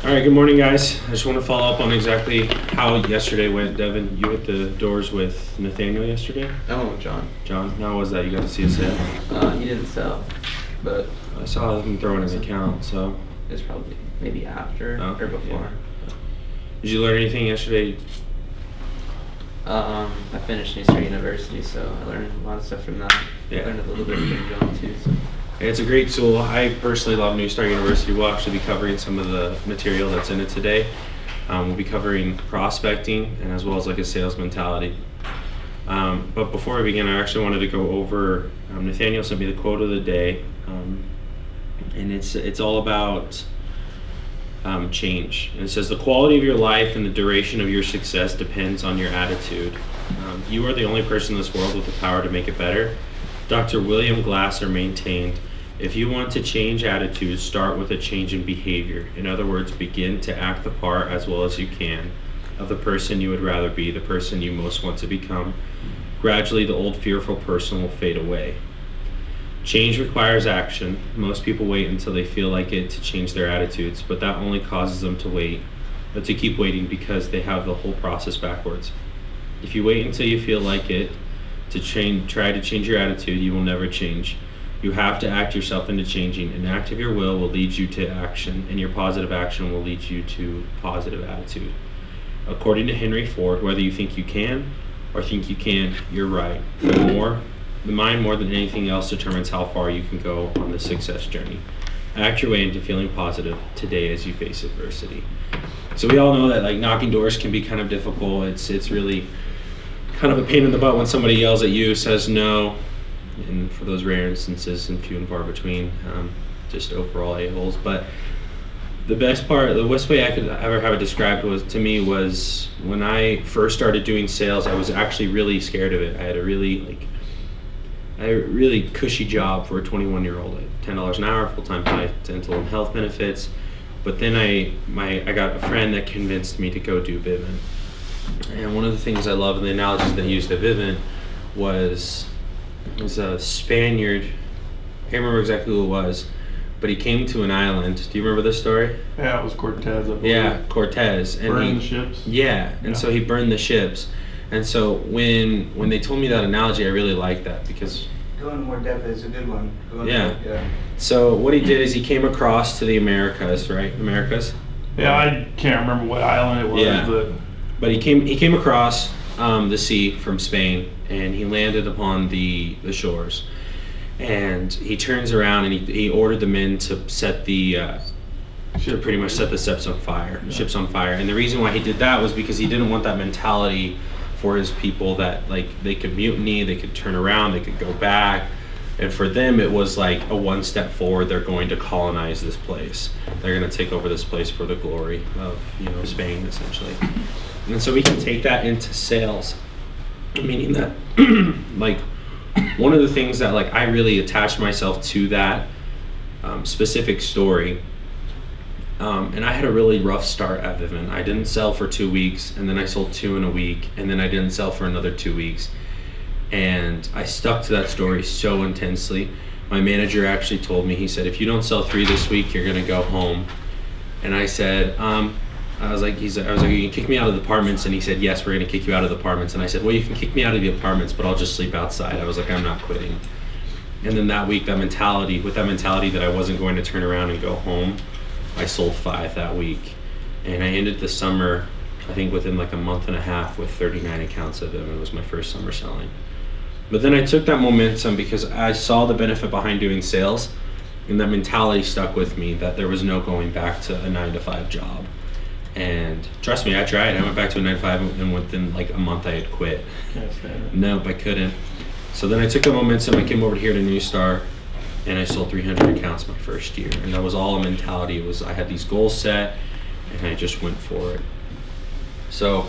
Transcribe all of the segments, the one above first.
All right, good morning, guys. I just want to follow up on exactly how yesterday went. Devin, you hit the doors with Nathaniel yesterday? I went with John. John, how was that? You got to see a sale? He didn't sell, but I saw him throwing his account, so. it's probably maybe after or before. Yeah. Did you learn anything yesterday? I finished New Star University, so I learned a lot of stuff from that. Yeah. I learned a little bit from John too. So. It's a great tool. I personally love New Star University. We'll actually be covering some of the material that's in it today. We'll be covering prospecting and as well as like a sales mentality. But before we begin, I actually wanted to go over, Nathaniel sent me the quote of the day, and it's all about change. And it says, the quality of your life and the duration of your success depends on your attitude. You are the only person in this world with the power to make it better. Dr. William Glasser maintained, if you want to change attitudes, start with a change in behavior. In other words, begin to act the part as well as you can of the person you would rather be, the person you most want to become. Gradually, the old fearful person will fade away. Change requires action. Most people wait until they feel like it to change their attitudes, but that only causes them to keep waiting because they have the whole process backwards. If you wait until you feel like it to try to change your attitude, you will never change. You have to act yourself into changing. An act of your will lead you to action, and your positive action will lead you to positive attitude. According to Henry Ford, whether you think you can or think you can't, you're right. The mind more than anything else determines how far you can go on the success journey. Act your way into feeling positive today as you face adversity. So we all know that like knocking doors can be kind of difficult. It's really kind of a pain in the butt when somebody yells at you, says no, and for those rare instances and few and far between, just overall a-holes. But the best way I could ever have it described was when I first started doing sales, I was actually really scared of it. I had a really cushy job for a 21-year-old at $10 an hour, full-time life, dental and health benefits. But then I got a friend that convinced me to go do Vivint. And one of the things I love, and the analogies they used at Vivint was a Spaniard. I can't remember exactly who it was, but he came to an island. Do you remember this story? Yeah, it was Cortez. Yeah, Cortez. And burned the ships. Yeah, and so he burned the ships. And so when they told me that analogy, I really liked that because Going more depth is a good one. Yeah. So what he did is he came across to the Americas, right? Americas? Yeah, I can't remember what island it was, Yeah. But he came across the sea from Spain, and he landed upon the shores. And he turns around and he ordered the men to set the pretty much set the ships on fire. And the reason why he did that was because he didn't want that mentality for his people that like they could mutiny, they could turn around, they could go back. And for them, it was like a one step forward. They're going to colonize this place. They're going to take over this place for the glory of Spain, essentially. And so we can take that into sales, meaning that like one of the things that like I really attached myself to that specific story. And I had a really rough start at Vivint. I didn't sell for 2 weeks, and then I sold 2 in a week, and then I didn't sell for another 2 weeks. And I stuck to that story so intensely. My manager actually told me, he said, if you don't sell 3 this week, you're gonna go home. And I said, I was like, you can kick me out of the apartments? And he said, yes, we're gonna kick you out of the apartments. And I said, well, you can kick me out of the apartments, but I'll just sleep outside. I was like, I'm not quitting. And then that week, with that mentality that I wasn't going to turn around and go home, I sold 5 that week. And I ended the summer, I think within like a month and a half, with 39 accounts of them. It was my first summer selling. But then I took that momentum because I saw the benefit behind doing sales, and that mentality stuck with me that there was no going back to a 9-to-5 job. And trust me, I tried. I went back to a 9-to-5, and within like a month I had quit. Can't stand it. Nope, I couldn't. So then I took the momentum, I came over here to New Star, and I sold 300 accounts my first year. And that was all a mentality. It was, I had these goals set, and I just went for it. So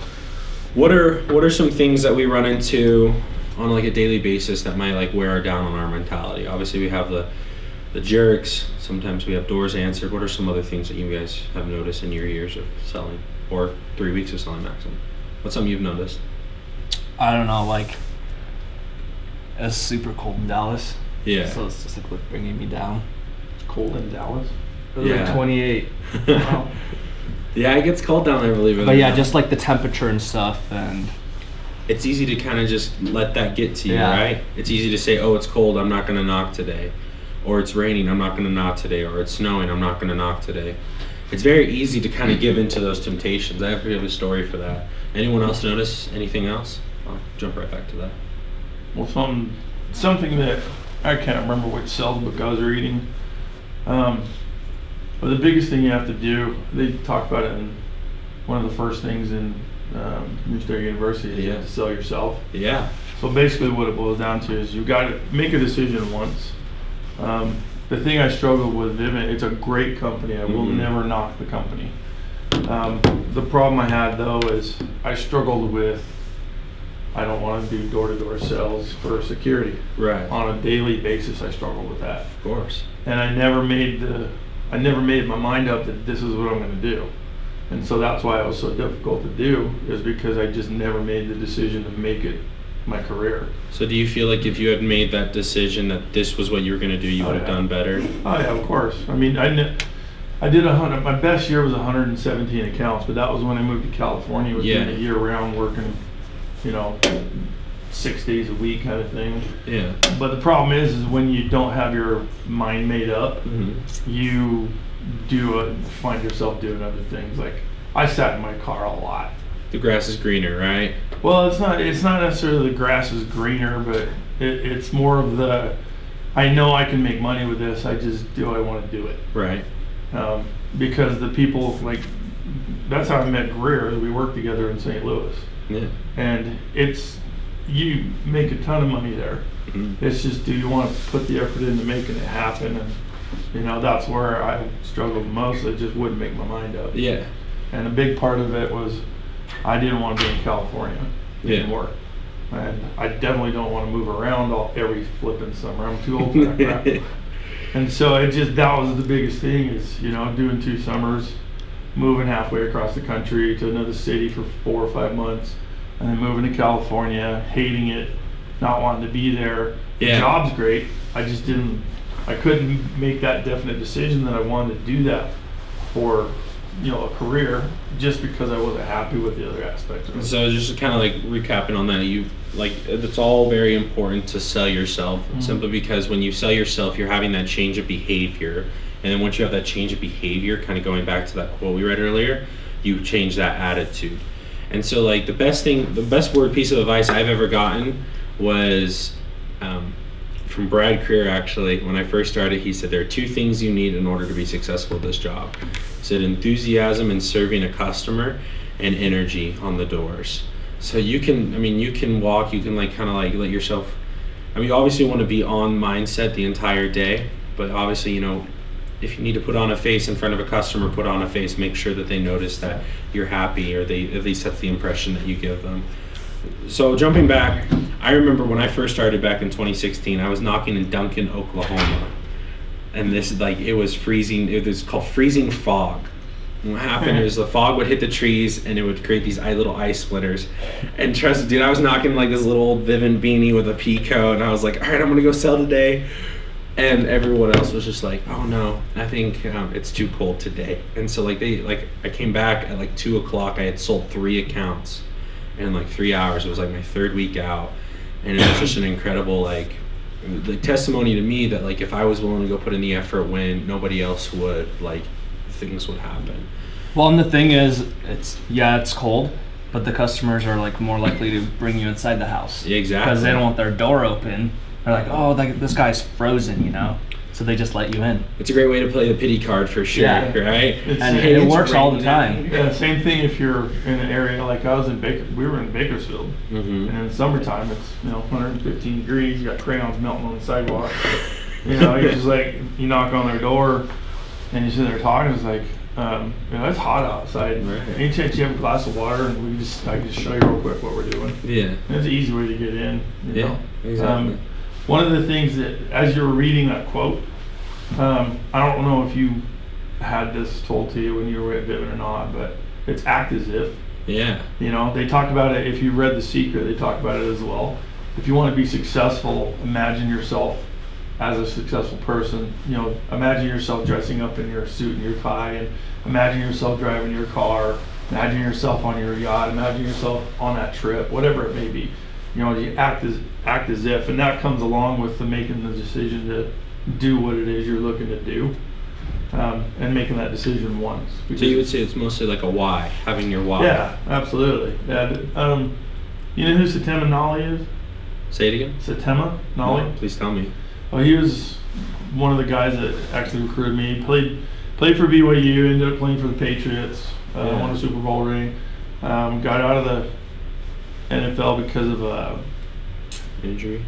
what are some things that we run into on like a daily basis that might like wear down on our mentality? Obviously we have the jerks. Sometimes we have doors answered. What are some other things that you guys have noticed in your years of selling, or 3 weeks of selling maximum? What's something you've noticed? I don't know, like it's super cold in Dallas. Yeah. So it's just like bringing me down. It's cold in Dallas. It was like 28. Wow. Yeah, it gets cold down there, believe it or But yeah, not. just like the temperature and stuff, and It's easy to kind of just let that get to you, Yeah. right? It's easy to say, oh, it's cold, I'm not going to knock today. Or it's raining, I'm not going to knock today. Or it's snowing, I'm not going to knock today. It's very easy to kind of give into those temptations. I have a story for that. Anyone else notice anything else? I'll jump right back to that. Well, something that I can't remember which sales book I was reading. But the biggest thing you have to do, they talk about it in one of the first things in New State University, is you have to sell yourself. Yeah. So basically what it boils down to is you got to make a decision once. The thing I struggled with Vivint, it's a great company. I will never knock the company. The problem I had though is I struggled with, I don't want to do door-to-door sales for security. Right. On a daily basis, I struggled with that. Of course. And I never made my mind up that this is what I'm going to do. And so that's why it was so difficult to do, is because I just never made the decision to make it my career. So do you feel like if you had made that decision that this was what you were going to do, you would have done better? Oh yeah, of course. I mean, I did my best year was 117 accounts, but that was when I moved to California. It was doing it year round, working, 6 days a week kind of thing. Yeah. But the problem is when you don't have your mind made up, you find yourself doing other things. Like I sat in my car a lot. The grass is greener, right? Well, it's not necessarily the grass is greener, but it's more of the, I know I can make money with this. I just I want to do it. Right. Because the people, like, that's how I met Greer. We worked together in St. Louis. Yeah. And you make a ton of money there. It's just, do you want to put the effort into making it happen? And that's where I struggled most. I just wouldn't make my mind up. Yeah. And a big part of it was I didn't want to be in California anymore. And I definitely don't want to move around every flipping summer. I'm too old for that crap. And so that was the biggest thing is, doing 2 summers, moving halfway across the country to another city for 4 or 5 months, and then moving to California, hating it, not wanting to be there. The job's great. I couldn't make that definite decision that I wanted to do that for, a career, just because I wasn't happy with the other aspects of it. So just kind of like recapping on that, it's all very important to sell yourself, simply because when you sell yourself, you're having that change of behavior. And then once you have that change of behavior, kind of going back to that quote we read earlier, you change that attitude. And so like the best piece of advice I've ever gotten was from Brad Creer, actually. When I first started, he said there are 2 things you need in order to be successful at this job. He said enthusiasm in serving a customer and energy on the doors. So you can walk, you can kind of let yourself, you obviously want to be on mindset the entire day, but obviously, if you need to put on a face in front of a customer, put on a face, make sure that they notice that you're happy, or at least that's the impression that you give them. So jumping back, I remember when I first started back in 2016, I was knocking in Duncan, Oklahoma. And it was freezing, it was called freezing fog. And what happened is the fog would hit the trees and it would create these little ice splitters. And trust me, dude, I was knocking this little old Vivint beanie with a pea coat, and I was like, all right, I'm gonna go sell today. And everyone else was just like, oh no, I think it's too cold today. And so I came back at 2 o'clock, I had sold 3 accounts in 3 hours. It was my 3rd week out. And it was just an incredible the testimony to me that if I was willing to go put in the effort when nobody else would, things would happen. Well, and the thing is, it's cold, but the customers are more likely to bring you inside the house. Yeah, exactly. Because they don't want their door open. They're like, oh, this guy's frozen, so they just let you in. It's a great way to play the pity card for sure, right? And it works all the time. Yeah, same thing if you're in an area like I was in we were in Bakersfield, and in the summertime it's 115 degrees. You got crayons melting on the sidewalk. You're just you knock on their door, and you sit there talking. It's it's hot outside. Right. Any chance you have a glass of water, and I can just show you real quick what we're doing. Yeah. It's an easy way to get in. Yeah, exactly. One of the things that, as you were reading that quote, I don't know if you had this told to you when you were at Vivint or not, but it's act as if. Yeah. They talk about it, if you read The Secret, they talk about it as well. If you want to be successful, imagine yourself as a successful person, imagine yourself dressing up in your suit and your tie, and imagine yourself driving your car, imagine yourself on your yacht, imagine yourself on that trip, whatever it may be. You act as if, and that comes along with making the decision to do what it is you're looking to do, and making that decision once. So you would say it's mostly like a why, having your why. Yeah, absolutely. Yeah, you know who Satema Nolly is? Say it again. Satema Nolly? No, please tell me. Well, he was one of the guys that actually recruited me. Played for BYU, ended up playing for the Patriots, won a Super Bowl ring, got out of the NFL because of injury,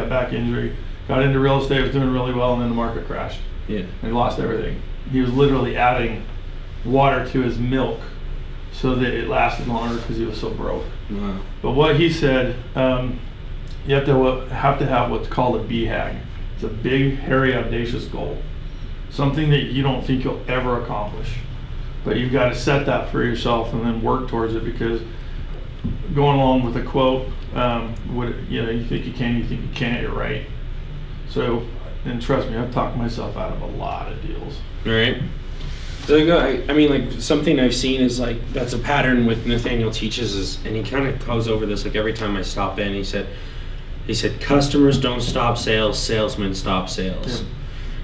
back injury. Got into real estate, was doing really well, and then the market crashed. Yeah. And he lost everything. He was literally adding water to his milk so that it lasted longer because he was so broke. Wow. But what he said, you have to have what's called a BHAG. It's a big, hairy, audacious goal. Something that you don't think you'll ever accomplish. But you've got to set that for yourself and then work towards it, because going along with a quote, you think you can, you think you can't, you're right. So, and trust me, I've talked myself out of a lot of deals. All right. So I mean, like, something I've seen is like, that's a pattern with Nathaniel teaches is, and he kind of goes over this like every time I stop in. He said customers don't stop sales, salesmen stop sales.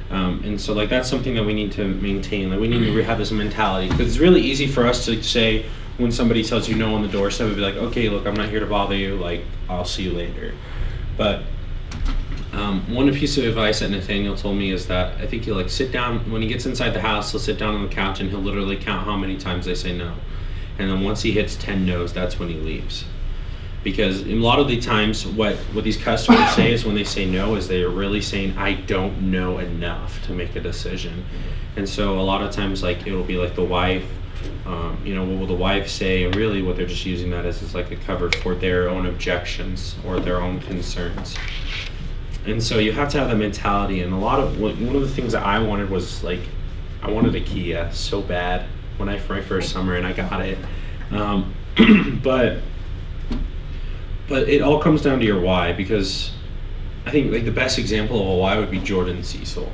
Yeah. And so like that's something that we need to maintain. Like we need to have this mentality, because it's really easy for us to say when somebody tells you no on the doorstep, we'd be like, okay, look, I'm not here to bother you. Like, I'll see you later. But one piece of advice that Nathaniel told me is that I think he'll like sit down when he gets inside the house. He'll sit down on the couch and he'll literally count how many times they say no, and then once he hits 10 no's, that's when he leaves. Because a lot of the times what these customers say is when they say no is they are really saying, I don't know enough to make a decision. And so a lot of times, like, it'll be like the wife, what will the wife say, and really what they're just using that as is like a cover for their own objections or their own concerns. And so you have to have that mentality. And one of the things that I wanted was, like, I wanted a Kia so bad when my first summer, and I got it. But it all comes down to your why, because I think like the best example of a why would be Jordan Cecil.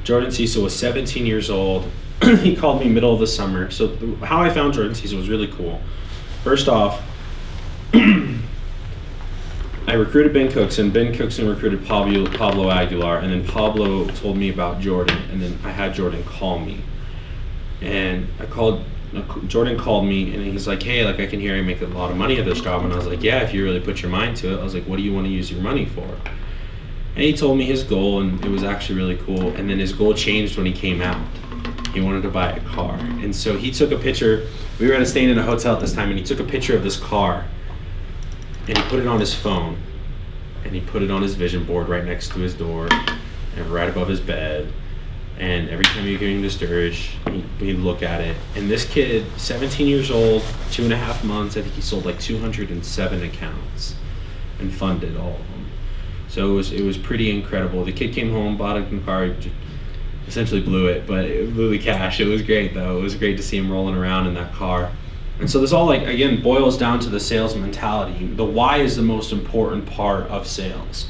Jordan Cecil was 17 years old. He called me middle of the summer. So how I found Jordan Cecil was really cool. First off, I recruited Ben Cookson. Ben Cookson recruited Pablo Aguilar, and then Pablo told me about Jordan, and then I had Jordan call me. And Jordan called me, and he's like, hey, like, I can hear you make a lot of money at this job. And I was like, yeah, if you really put your mind to it. I was like, what do you want to use your money for? And he told me his goal, and it was actually really cool. And then his goal changed when he came out. He wanted to buy a car. And so he took a picture. We were staying in a hotel at this time, and he took a picture of this car, and he put it on his phone, and he put it on his vision board right next to his door and right above his bed. And every time he came discouraged, he'd look at it. And this kid, 17 years old, 2.5 months, I think he sold like 207 accounts and funded all of them. So it was pretty incredible. The kid came home, bought a car, essentially blew it, but it blew the cash. It was great though. It was great to see him rolling around in that car. And so this all, like, again, boils down to the sales mentality. The why is the most important part of sales.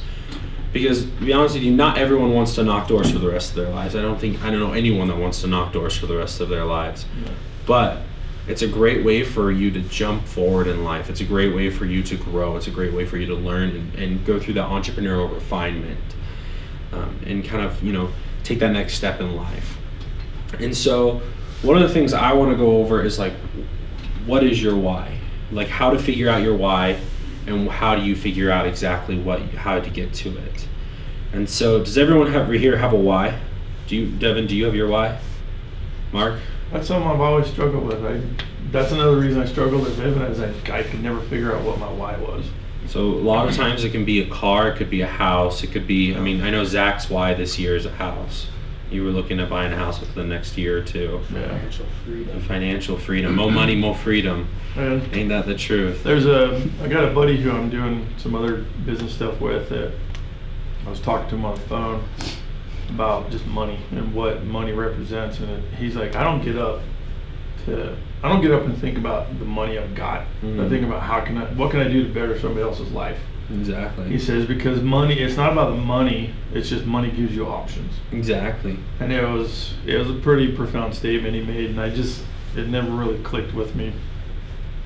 Because, to be honest with you, not everyone wants to knock doors for the rest of their lives. I don't know anyone that wants to knock doors for the rest of their lives. Yeah. But it's a great way for you to jump forward in life. It's a great way for you to grow. It's a great way for you to learn and go through that entrepreneurial refinement, and kind of, take that next step in life. And so one of the things I want to go over is, like, what is your why? Like, how to figure out your why, and how do you figure out exactly how to get to it. And so does everyone here have a why? Devin, do you have your why? Mark? That's something I've always struggled with. That's another reason I struggled with Vivid, is I could never figure out what my why was. So a lot of times it can be a car, it could be a house, it could be, I know Zach's why this year is a house. You were looking at buying a house within the next year or two. Yeah. Financial freedom. More money, more freedom. And ain't that the truth? I got a buddy who I'm doing some other business stuff with that I was talking to him on the phone about just money and what money represents. And he's like, I don't get up and think about the money I've got. I think about what can I do to better somebody else's life. Exactly. He says, because money, it's not about the money, it's just money gives you options. Exactly. And it was a pretty profound statement he made, and it never really clicked with me,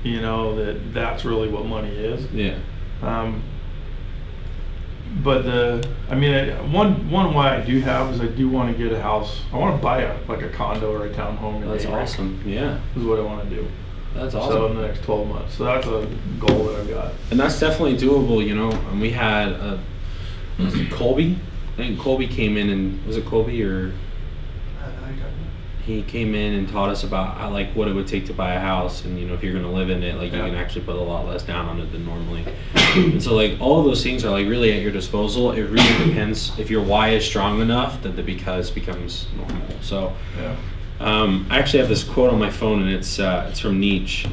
you know, that's really what money is. Yeah. But one why I do have is I do want to get a house. I want to buy a condo or a townhome. That's awesome. Yeah. Is what I want to do. That's awesome. So in the next 12 months. So that's a goal that I've got. And that's definitely doable, you know. And we had was it Colby? I think Colby came in, and was it Colby or he came in and taught us about how, like, what it would take to buy a house, and, you know, if you're going to live in it, like, you can actually put a lot less down on it than normally. And so, like, all of those things are, like, really at your disposal. It really depends if your why is strong enough that the because becomes normal. So I actually have this quote on my phone, and it's from Nietzsche.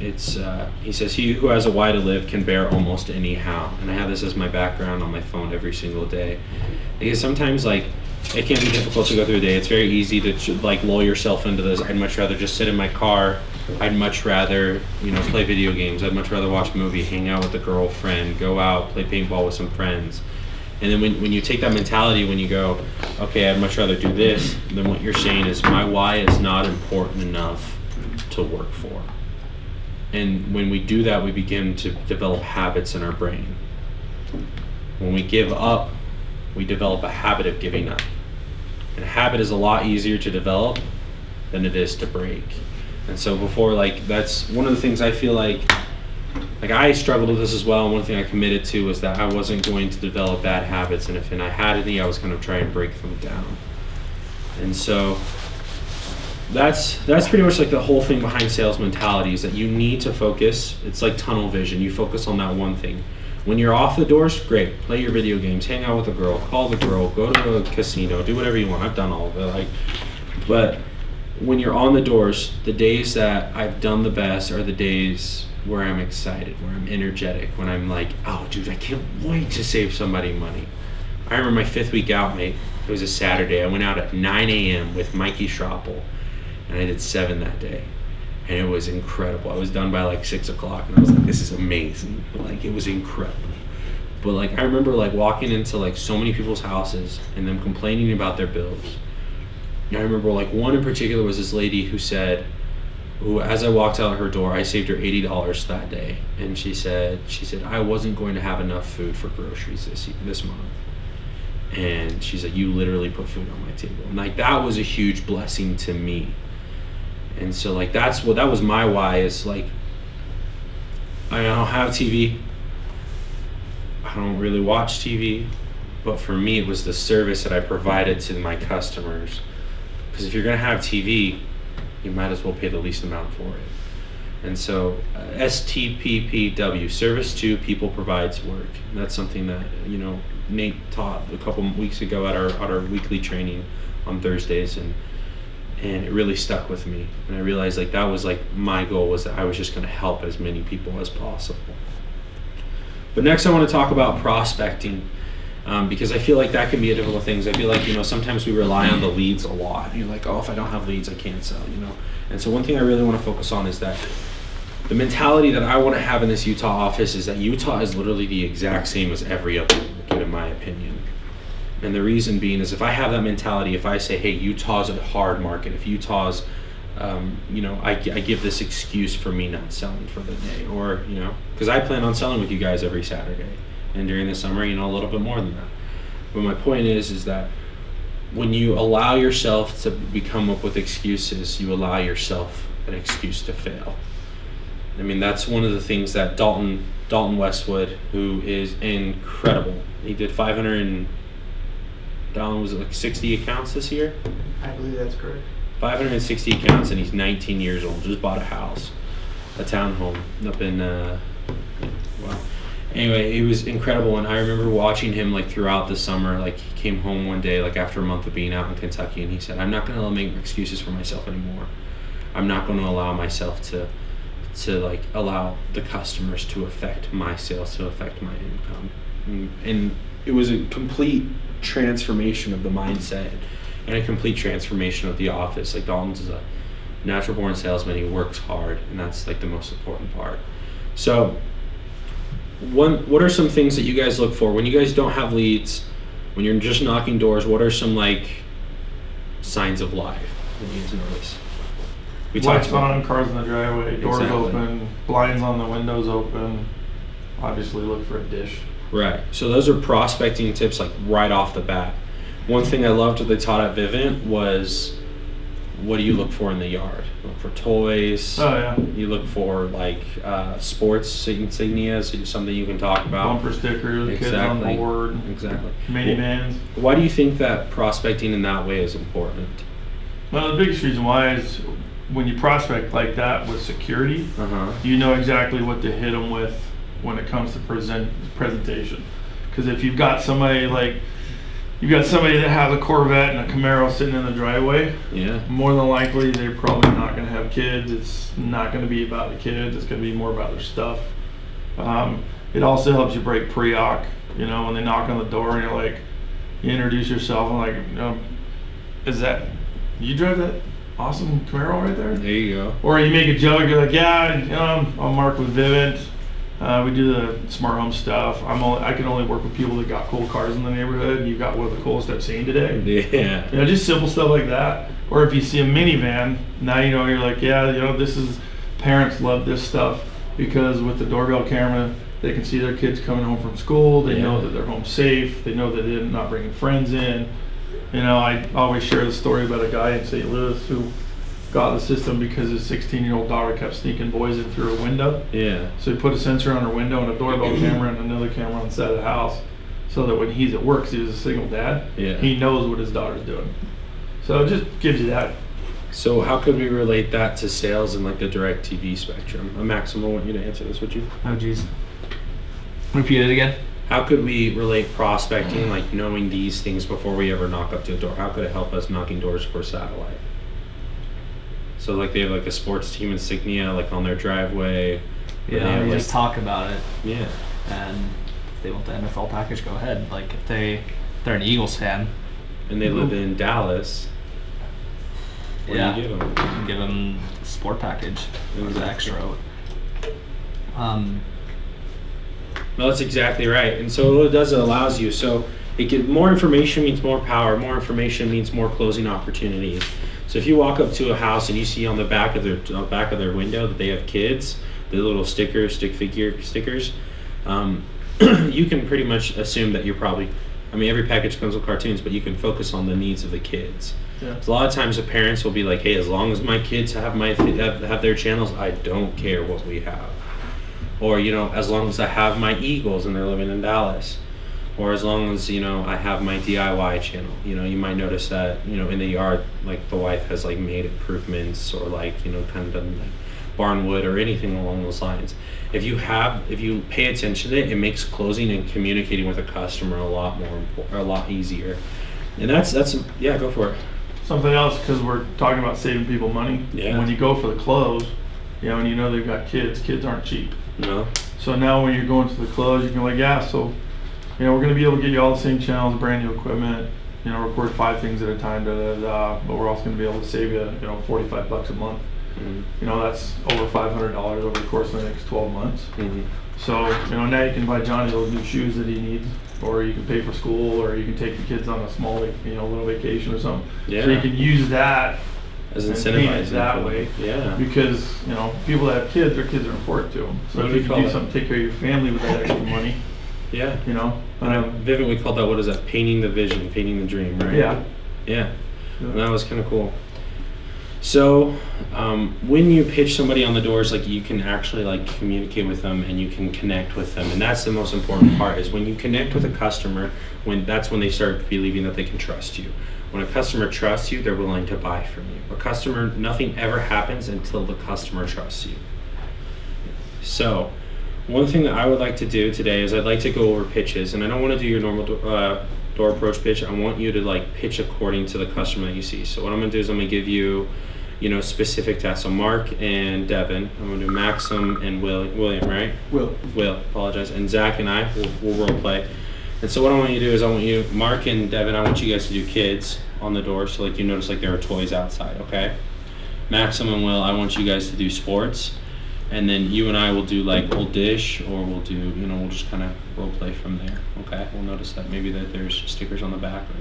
He says, "He who has a why to live can bear almost any how." And I have this as my background on my phone every single day, because sometimes, like, it can be difficult to go through a day. It's very easy to like lull yourself into this. I'd much rather just sit in my car. I'd much rather, you know, play video games. I'd much rather watch a movie, hang out with a girlfriend, go out, play paintball with some friends. And then when you take that mentality, when you go, okay, I'd much rather do this, then what you're saying is my why is not important enough to work for. And when we do that, we begin to develop habits in our brain. When we give up, we develop a habit of giving up. And a habit is a lot easier to develop than it is to break. And so before, like, that's one of the things I feel like I struggled with this as well. And one thing I committed to was that I wasn't going to develop bad habits, and if I had any, I was going to try and break them down. And so that's pretty much like the whole thing behind sales mentality, is that you need to focus. It's like tunnel vision. You focus on that one thing. When you're off the doors, great. Play your video games, hang out with a girl, call the girl, go to a casino, do whatever you want. I've done all of it. But when you're on the doors, the days that I've done the best are the days where I'm excited, where I'm energetic, when I'm like, oh, dude, I can't wait to save somebody money. I remember my 5th week out, mate. It was a Saturday. I went out at 9 a.m. with Mikey Schroppel, and I did 7 that day. And it was incredible. I was done by like 6 o'clock, and I was like, this is amazing. Like, it was incredible. But like, I remember like walking into like so many people's houses and them complaining about their bills. And I remember like one in particular was this lady who said, as I walked out her door, I saved her $80 that day. And she said, I wasn't going to have enough food for groceries this month. And she said, you literally put food on my table. And like, that was a huge blessing to me. And so like that was my why, is like, I don't have TV, I don't really watch TV, but for me it was the service that I provided to my customers. Because if you're gonna have TV, you might as well pay the least amount for it. And so STPPW, service to people provides work. And that's something that, you know, Nate taught a couple weeks ago at our weekly training on Thursdays, and it really stuck with me. And I realized like that was like my goal, was that I was just going to help as many people as possible. But next I want to talk about prospecting, because I feel like that can be a difficult thing. I feel like, you know, sometimes we rely on the leads a lot. And you're like, oh, if I don't have leads, I can't sell, you know. And so one thing I really want to focus on is that the mentality that I want to have in this Utah office is that Utah is literally the exact same as every other market, in my opinion. And the reason being is, if I have that mentality, if I say, hey, Utah's a hard market, if Utah's, you know, I give this excuse for me not selling for the day, or, you know, because I plan on selling with you guys every Saturday, and during the summer, you know, a little bit more than that. But my point is that when you allow yourself to come up with excuses, you allow yourself an excuse to fail. I mean, that's one of the things that Dalton Westwood, who is incredible, he did 60 accounts this year? I believe that's correct. 560 accounts, and he's 19 years old. Just bought a house, a townhome up in, wow. Anyway, it was incredible, and I remember watching him like throughout the summer. Like, he came home one day, like after a month of being out in Kentucky, and he said, I'm not going to make excuses for myself anymore. I'm not going to allow myself to like allow the customers to affect my sales, to affect my income. And it was a complete transformation of the mindset and a complete transformation of the office. Like, Dalton's is a natural born salesman. He works hard, and that's like the most important part. So what are some things that you guys look for when you guys don't have leads, when you're just knocking doors? What are some like signs of life that you guys notice? We Lights talked about on, cars in the driveway, doors Exactly. open, blinds on the windows open. Obviously, look for a dish. right. So those are prospecting tips like right off the bat. One thing I loved that they taught at Vivint was, what do you look for in the yard? You look for toys. Oh yeah, You look for like sports insignias, something you can talk about. bumper stickers, kids Exactly. on board, Exactly. minivans. Why do you think that prospecting in that way is important? Well, the biggest reason why is when you prospect like that with security, Uh huh. you know exactly what to hit them with when it comes to presentation. Because if you've got somebody that has a Corvette and a Camaro sitting in the driveway, Yeah. more than likely they're probably not going to have kids. It's not going to be about the kids. It's going to be more about their stuff. It also helps you break pre-oc. You know, when they knock on the door and you're like, you introduce yourself and like, is that, you drive that awesome Camaro right there? There you go. Or you make a joke, you're like, yeah, you know, I'm Mark with Vivint. We do the smart home stuff. I can only work with people that got cool cars in the neighborhood. You got one of the coolest I've seen today. Yeah. You know, just simple stuff like that. Or if you see a minivan, now you know, you're like, yeah, you know, parents love this stuff because with the doorbell camera, they can see their kids coming home from school. They know that they're home safe. They know that they're not bringing friends in. You know, I always share the story about a guy in St. Louis who got the system because his 16-year-old daughter kept sneaking boys in through a window. Yeah. So he put a sensor on her window and a doorbell camera and another camera on the side of the house, so that when he's at work, 'cause he was a single dad, Yeah. he knows what his daughter's doing. So it just gives you that. So how could we relate that to sales in like the direct TV spectrum? Max, I want you to answer this, would you? Oh, geez. Repeat it again. How could we relate prospecting, like knowing these things before we ever knock up to a door? How could it help us knocking doors for satellite? So like they have like a sports team insignia like on their driveway. Or they Yeah, have, we like- just talk about it, Yeah. and if they want the NFL package, go ahead. Like if they're an Eagles fan, And they live in Dallas. What yeah, do you give them? give them the sport package or the Exactly. extra. No, that's exactly right. And so what it does, it allows you. So more information means more power. More information means more closing opportunities. So if you walk up to a house and you see on the back of their window that they have kids, the little stick figure stickers, you can pretty much assume that you're probably. I mean, every package comes with cartoons, but you can focus on the needs of the kids. Yeah. So a lot of times the parents will be like, "Hey, as long as my kids have their channels, I don't care what we have." Or, you know, as long as I have my Eagles and they're living in Dallas. Or as long as, you know, I have my DIY channel. You know, you might notice that, you know, in the yard, like the wife has like made improvements or like, you know, kind of done like barn wood or anything along those lines. If you pay attention to it, it makes closing and communicating with a customer a lot easier. And that's yeah, go for it. Something else, because we're talking about saving people money. Yeah. When you go for the close, you know, and you know they've got kids aren't cheap. No? So now when you're going to the close, you can be like, yeah, so, you know, we're going to be able to get you all the same channels, brand new equipment, you know, record 5 things at a time, but we're also going to be able to save you, you know, $45 a month. Mm-hmm. You know, that's over $500 over the course of the next 12 months. Mm-hmm. So, you know, now you can buy Johnny those new shoes that he needs, or you can pay for school, or you can take the kids on a small, little vacation or something. Yeah. So you can use that As and paint it incentivizing that for- way. Yeah. Because, you know, people that have kids, their kids are important to them. So What if do you we can call do it? something, take care of your family with that extra money, Yeah. you know. Vivint, we called that, what is that? Painting the vision, painting the dream, right? Yeah. Yeah. And that was kind of cool. So, when you pitch somebody on the doors, like you can actually like communicate with them and you can connect with them, and that's the most important part. Is when you connect with a customer, that's when they start believing that they can trust you. When a customer trusts you, they're willing to buy from you. Nothing ever happens until the customer trusts you. So, one thing that I would like to do today is I'd like to go over pitches, and I don't want to do your normal door approach pitch. I want you to like pitch according to the customer that you see. So what I'm going to do is I'm going to give you, specific tasks. So Mark and Devin, I'm going to do Maxim and William, right? Will, apologize. And Zach and I will role play. And so what I want you to do is Mark and Devin, I want you guys to do kids on the door. So like you notice like there are toys outside, okay? Maxim and Will, I want you guys to do sports. and then you and I will do like Old Dish, or we'll do, we'll just kind of role play from there. Okay, we'll notice that maybe that there's stickers on the back or